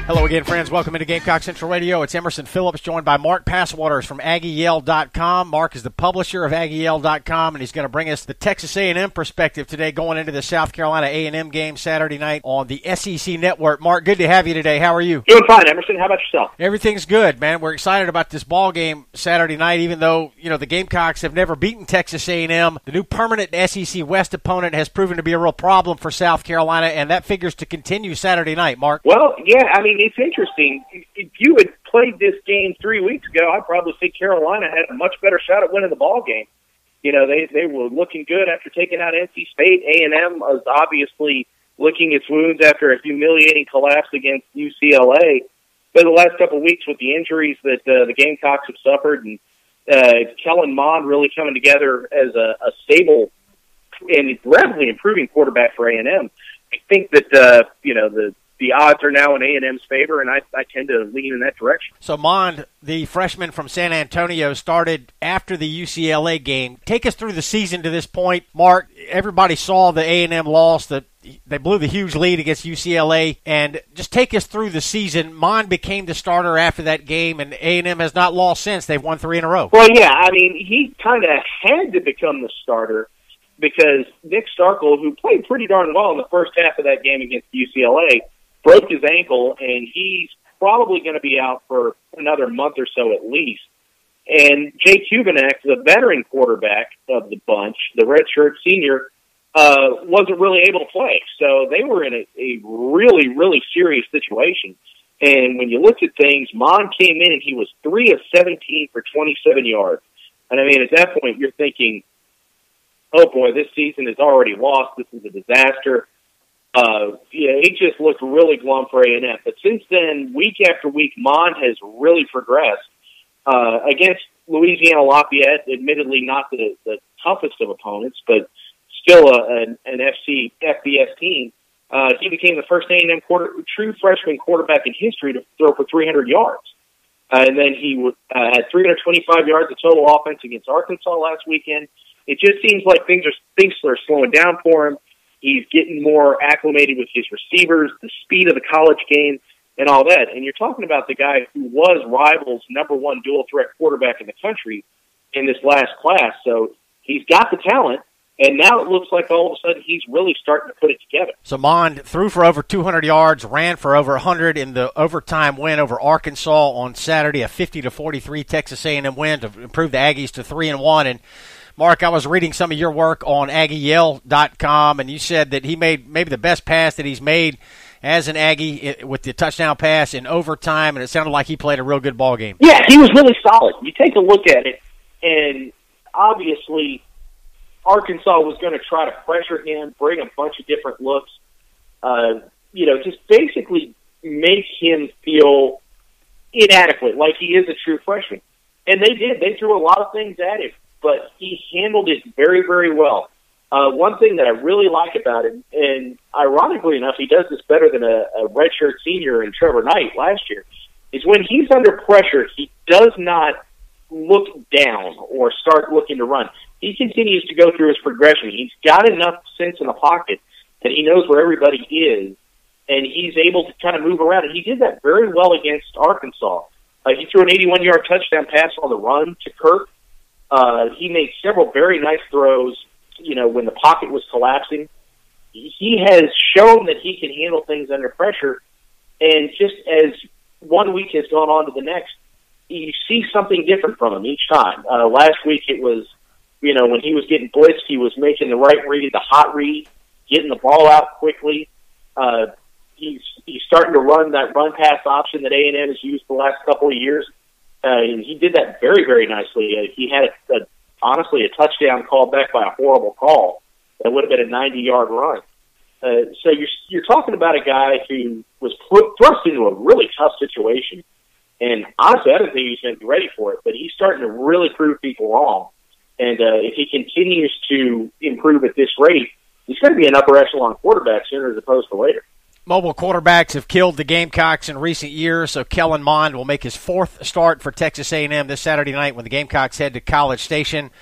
Hello again, friends. Welcome into Gamecock Central Radio. It's Emerson Phillips, joined by Mark Passwaters from AggieYell.com. Mark is the publisher of AggieYell.com, and he's going to bring us the Texas A&M perspective today going into the South Carolina A&M game Saturday night on the SEC Network. Mark, good to have you today. How are you? Doing fine, Emerson. How about yourself? Everything's good, man. We're excited about this ball game Saturday night, even though, the Gamecocks have never beaten Texas A&M. The new permanent SEC West opponent has proven to be a real problem for South Carolina, and that figures to continue Saturday night, Mark. Well, yeah, it's interesting. If you had played this game 3 weeks ago, I'd probably say Carolina had a much better shot at winning the ball game. They were looking good after taking out NC State. A&M was obviously licking its wounds after a humiliating collapse against UCLA. But the last couple of weeks with the injuries that the Gamecocks have suffered, and Kellen Mond really coming together as a stable and rapidly improving quarterback for A&M, I think that the odds are now in A&M's favor, and I tend to lean in that direction. So Mond, the freshman from San Antonio, started after the UCLA game. Take us through the season to this point, Mark. Everybody saw the A&M loss. They blew the huge lead against UCLA, and just take us through the season. Mond became the starter after that game, and A&M has not lost since. They've won 3 in a row. Well, yeah, he kind of had to become the starter because Nick Starkel, who played pretty darn well in the first half of that game against UCLA, broke his ankle, and he's probably going to be out for another month or so at least. And Jay Kubanek, the veteran quarterback of the bunch, the redshirt senior, wasn't really able to play. So they were in a really, really serious situation. And when you looked at things, Mond came in and he was 3 of 17 for 27 yards. And at that point, you're thinking, oh boy, this season is already lost. This is a disaster. It just looked really glum for A&M. But since then, week after week, Mond has really progressed. Against Louisiana Lafayette, admittedly not the toughest of opponents, but still an FBS team, he became the first A&M true freshman quarterback in history to throw for 300 yards. And then he had 325 yards of total offense against Arkansas last weekend. It just seems like things are slowing down for him. He's getting more acclimated with his receivers, the speed of the college game, and all that. And you're talking about the guy who was Rival's number one dual-threat quarterback in the country in this last class. So he's got the talent, and now it looks like all of a sudden he's really starting to put it together. So Mond threw for over 200 yards, ran for over 100 in the overtime win over Arkansas on Saturday, a 50-43 Texas A&M win to improve the Aggies to 3-1. And Mark, I was reading some of your work on AggieYell.com, and you said that he made maybe the best pass that he's made as an Aggie with the touchdown pass in overtime, and it sounded like he played a real good ball game. Yeah, he was really solid. You take a look at it, and obviously Arkansas was going to try to pressure him, bring a bunch of different looks, just basically make him feel inadequate, like he is a true freshman. And they did. They threw a lot of things at him, but he handled it very, very well. One thing that I really like about him, and ironically enough, he does this better than a redshirt senior in Trevor Knight last year, is when he's under pressure, he does not look down or start looking to run. He continues to go through his progression. He's got enough sense in the pocket that he knows where everybody is, and he's able to kind of move around. And he did that very well against Arkansas. He threw an 81-yard touchdown pass on the run to Kirk. He made several very nice throws, when the pocket was collapsing. He has shown that he can handle things under pressure, and just as one week has gone on to the next, you see something different from him each time. Last week it was, when he was getting blitzed, he was making the right read, the hot read, getting the ball out quickly. He's starting to run that run-pass option that A&M has used the last couple of years. And he did that very, very nicely. He had honestly a touchdown called back by a horrible call that would have been a 90-yard run. So you're talking about a guy who was thrust into a really tough situation, and honestly, I didn't think he was going to be ready for it, but he's starting to really prove people wrong. And if he continues to improve at this rate, he's going to be an upper echelon quarterback sooner as opposed to later. Mobile quarterbacks have killed the Gamecocks in recent years, so Kellen Mond will make his 4th start for Texas A&M this Saturday night when the Gamecocks head to College Station.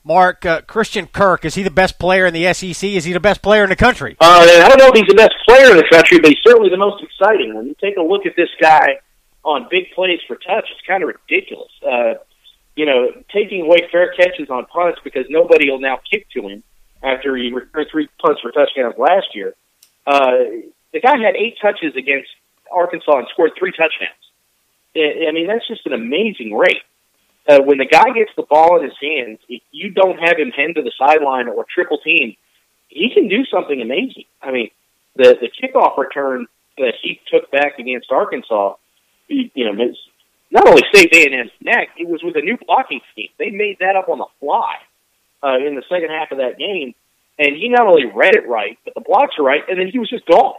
Mark, Christian Kirk, is he the best player in the SEC? Is he the best player in the country? I don't know if he's the best player in the country, but he's certainly the most exciting. When you take a look at this guy on big plays for touch, it's kind of ridiculous. Taking away fair catches on punts because nobody will now kick to him after he returned 3 punts for touchdowns last year. The guy had 8 touches against Arkansas and scored 3 touchdowns. I mean, that's just an amazing rate. When the guy gets the ball in his hands, if you don't have him head to the sideline or triple team, he can do something amazing. I mean, the kickoff return that he took back against Arkansas, it's not only saved A&M's neck, it was with a new blocking scheme. They made that up on the fly in the second half of that game, and he not only read it right, but the blocks were right, and then he was just gone.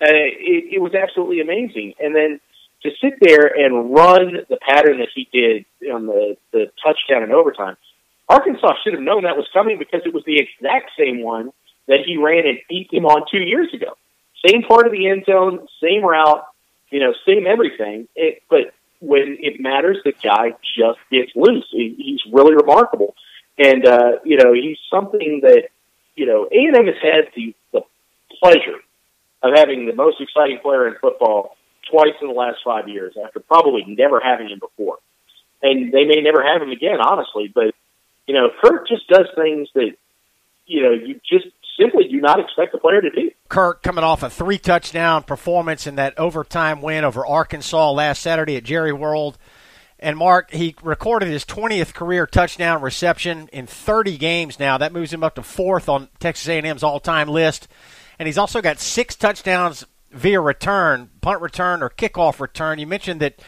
It was absolutely amazing. And then to sit there and run the pattern that he did on the touchdown in overtime, Arkansas should have known that was coming because it was the exact same one that he ran and beat him on 2 years ago. Same part of the end zone, same route, same everything. But when it matters, the guy just gets loose. He's really remarkable. And, he's something that, A&M has had the pleasure of having the most exciting player in football twice in the last 5 years after probably never having him before. And they may never have him again, honestly. But, Kirk just does things that, you just simply do not expect a player to do. Kirk coming off a 3-touchdown performance in that overtime win over Arkansas last Saturday at Jerry World. And, Mark, he recorded his 20th career touchdown reception in 30 games now. That moves him up to 4th on Texas A&M's all-time list. And he's also got 6 touchdowns via return, punt return or kickoff return. You mentioned that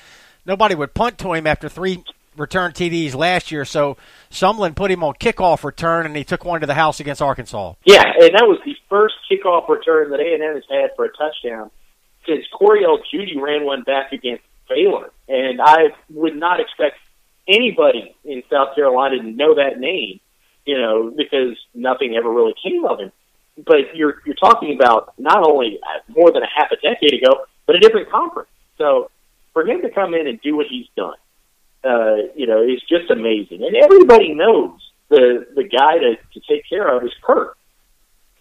nobody would punt to him after 3 return TDs last year, so Sumlin put him on kickoff return, and he took one to the house against Arkansas. Yeah, and that was the first kickoff return that A&M has had for a touchdown since Coriel Judy ran one back against Baylor. And I would not expect anybody in South Carolina to know that name, because nothing ever really came of him. But you're talking about not only more than a half a decade ago, but a different conference. So for him to come in and do what he's done, is just amazing. And everybody knows the guy to take care of is Kirk.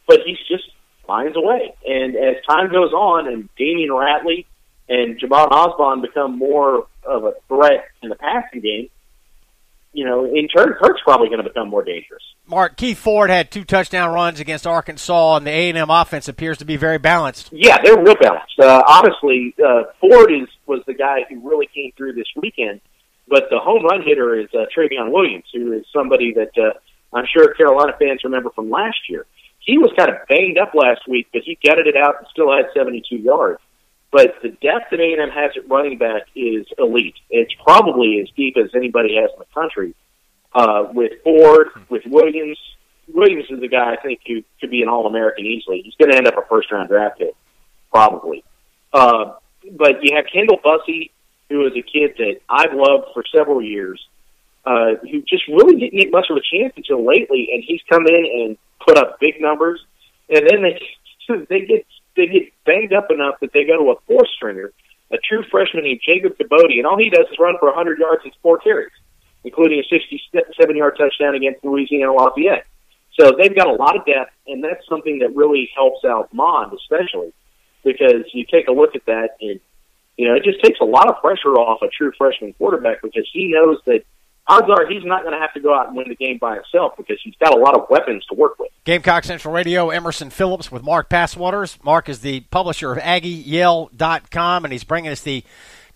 But he's just finds a way. And as time goes on and Damian Ratley and Javon Osborne become more of a threat in the passing game, in turn, Kirk's probably going to become more dangerous. Mark, Keith Ford had 2 touchdown runs against Arkansas, and the A&M offense appears to be very balanced. Yeah, they're real balanced. Honestly, Ford was the guy who really came through this weekend, but the home run hitter is Travion Williams, who is somebody that I'm sure Carolina fans remember from last year. He was kind of banged up last week, but he gutted it out and still had 72 yards. But the depth that A&M has at running back is elite. It's probably as deep as anybody has in the country. With Ford, with Williams. Williams is the guy I think who could be an All-American easily. He's going to end up a first-round draft pick, probably. But you have Kendall Bussey, who is a kid that I've loved for several years, who just really didn't get much of a chance until lately, and he's come in and put up big numbers. And then they get banged up enough that they go to a 4th-stringer, a true freshman named Jacob Cabody, and all he does is run for 100 yards and 4 carries, including a 67-yard touchdown against Louisiana Lafayette. So they've got a lot of depth, and that's something that really helps out Mond, especially, because you take a look at that, and it just takes a lot of pressure off a true freshman quarterback because he knows that odds are he's not going to have to go out and win the game by himself because he's got a lot of weapons to work with. Gamecock Central Radio, Emerson Phillips with Mark Passwaters. Mark is the publisher of AggieYell.com, and he's bringing us the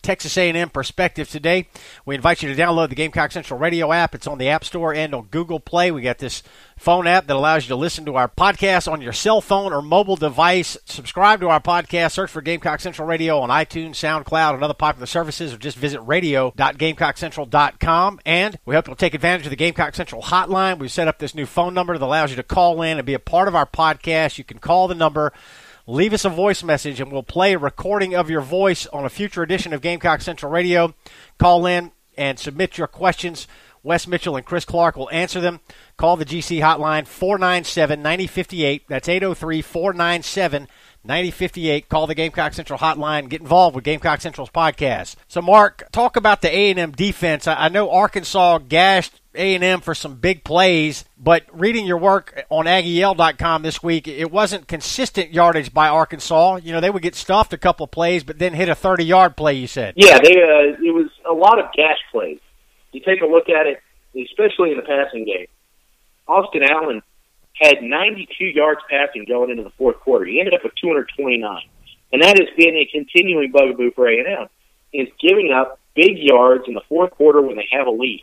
Texas A&M perspective today. We invite you to download the Gamecock Central Radio app. It's on the App Store and on Google Play. We got this phone app that allows you to listen to our podcast on your cell phone or mobile device. Subscribe to our podcast. Search for Gamecock Central Radio on iTunes, SoundCloud, and other popular services, or just visit radio.GamecockCentral.com. And we hope you'll take advantage of the Gamecock Central hotline. We've set up this new phone number that allows you to call in and be a part of our podcast. You can call the number, leave us a voice message, and we'll play a recording of your voice on a future edition of Gamecock Central Radio. Call in and submit your questions. Wes Mitchell and Chris Clark will answer them. Call the GC hotline, 497-9058. That's 803-497-9058. Call the Gamecock Central hotline. Get involved with Gamecock Central's podcast. So, Mark, talk about the A&M defense. I know Arkansas gashed A&M for some big plays, but reading your work on AggieYell.com this week, it wasn't consistent yardage by Arkansas. You know, they would get stuffed a couple of plays, but then hit a 30-yard play, you said. Yeah, it was a lot of gash plays. You take a look at it, especially in the passing game. Austin Allen had 92 yards passing going into the fourth quarter. He ended up with 229. And that has been a continuing bugaboo for A&M, is giving up big yards in the fourth quarter when they have a lead.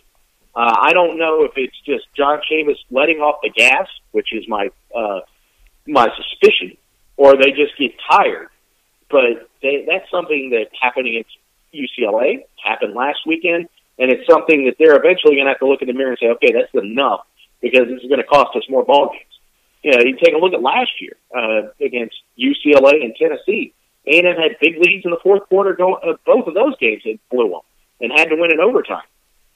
I don't know if it's just John Chavis letting off the gas, which is my suspicion, or they just get tired. But that's something that happened against UCLA, happened last weekend, and it's something that they're eventually going to have to look in the mirror and say, okay, that's enough, because this is going to cost us more ball games. You know, you take a look at last year against UCLA and Tennessee. A&M had big leads in the fourth quarter. Both of those games it blew them and had to win in overtime.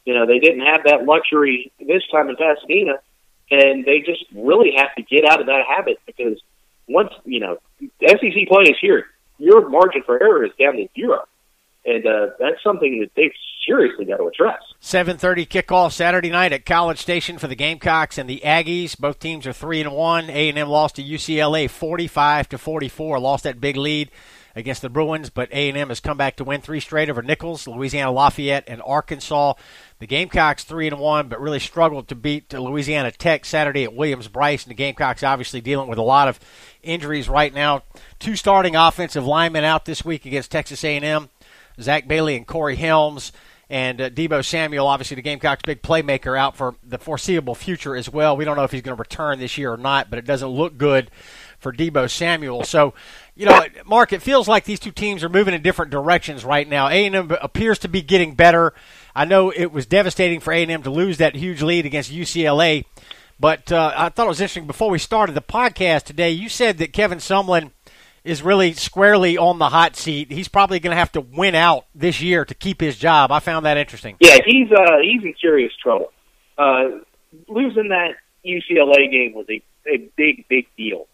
You know, they didn't have that luxury this time in Pasadena, and they just really have to get out of that habit, because once, you know, SEC play is here, your margin for error is down to 0. And that's something that they've seriously got to address. 7:30 kickoff Saturday night at College Station for the Gamecocks and the Aggies. Both teams are 3-1. A&M lost to UCLA 45-44. Lost that big lead against the Bruins, but A&M has come back to win 3 straight over Nichols, Louisiana Lafayette, and Arkansas. The Gamecocks 3-1, but really struggled to beat Louisiana Tech Saturday at Williams-Brice. And the Gamecocks obviously dealing with a lot of injuries right now. 2 starting offensive linemen out this week against Texas A&M. Zach Bailey and Corey Helms, and Debo Samuel, obviously the Gamecocks' big playmaker, out for the foreseeable future as well. We don't know if he's going to return this year or not, but it doesn't look good for Debo Samuel. So, you know, Mark, it feels like these two teams are moving in different directions right now. A&M appears to be getting better. I know it was devastating for A&M to lose that huge lead against UCLA, but I thought it was interesting. Before we started the podcast today, you said that Kevin Sumlin is really squarely on the hot seat. He's probably going to have to win out this year to keep his job. I found that interesting. Yeah, he's in serious trouble. Losing that UCLA game was a big deal,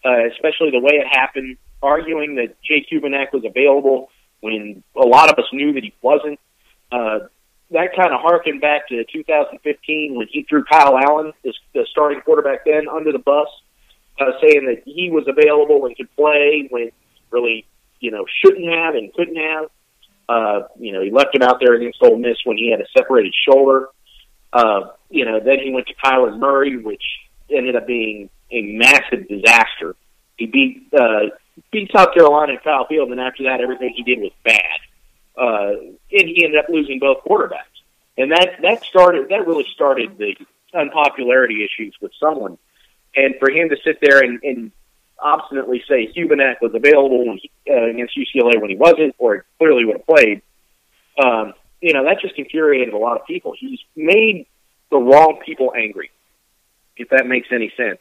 especially the way it happened, arguing that Jay Kubanak was available when a lot of us knew that he wasn't. That kind of harkened back to 2015 when he threw Kyle Allen, the starting quarterback then, under the bus, saying that he was available and could play when really, you know, shouldn't have and couldn't have. You know, he left him out there against Ole Miss when he had a separated shoulder. You know, then he went to Kyler Murray, which ended up being a massive disaster. He beat South Carolina at Kyle Field, and after that, everything he did was bad. And he ended up losing both quarterbacks. And that really started the unpopularity issues with someone. And for him to sit there and obstinately say Hubenak was available when against UCLA when he wasn't, or clearly would have played, you know, that just infuriated a lot of people. He's made the wrong people angry, if that makes any sense.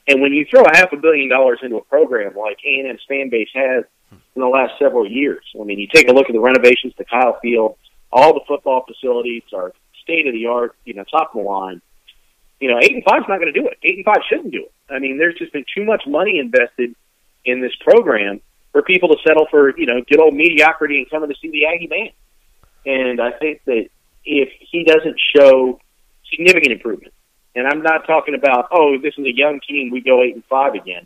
And when you throw $500 million into a program like A&M's fan base has in the last several years, I mean, you take a look at the renovations to Kyle Field, all the football facilities are state-of-the-art, you know, top of the line. You know, 8-5's not going to do it. 8-5 shouldn't do it. I mean, there's just been too much money invested in this program for people to settle for, you know, good old mediocrity and coming to see the Aggie band. And I think that if he doesn't show significant improvement, and I'm not talking about, oh, this is a young team, we go 8-5 again.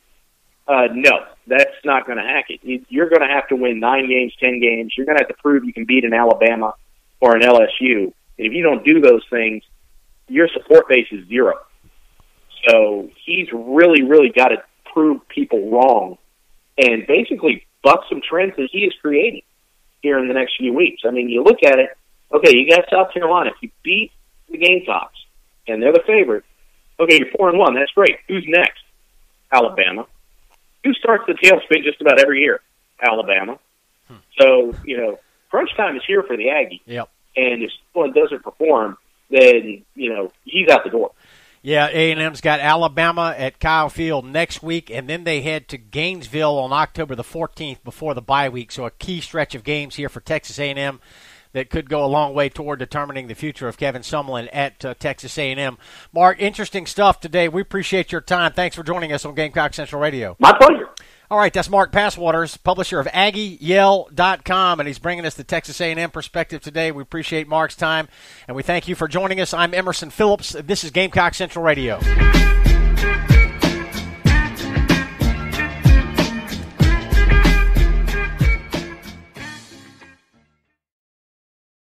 No, that's not going to hack it. You're going to have to win 9 games, 10 games. You're going to have to prove you can beat an Alabama or an LSU. And if you don't do those things, your support base is 0. So he's really got to prove people wrong and basically buck some trends that he is creating here in the next few weeks. I mean, you look at it, okay, you got South Carolina. If you beat the Gamecocks, and they're the favorite, okay, you're 4-1. That's great. Who's next? Alabama. Who starts the tailspin just about every year? Alabama. So, you know, crunch time is here for the Aggie. Yep. And if someone doesn't perform, then, you know, he's out the door. Yeah, A&M's got Alabama at Kyle Field next week, and then they head to Gainesville on October the 14th before the bye week. So a key stretch of games here for Texas A&M that could go a long way toward determining the future of Kevin Sumlin at Texas A&M. Mark, interesting stuff today. We appreciate your time. Thanks for joining us on Gamecock Central Radio. My pleasure. All right, that's Mark Passwaters, publisher of AggieYell.com, and he's bringing us the Texas A&M perspective today. We appreciate Mark's time, and we thank you for joining us. I'm Emerson Phillips. This is Gamecock Central Radio.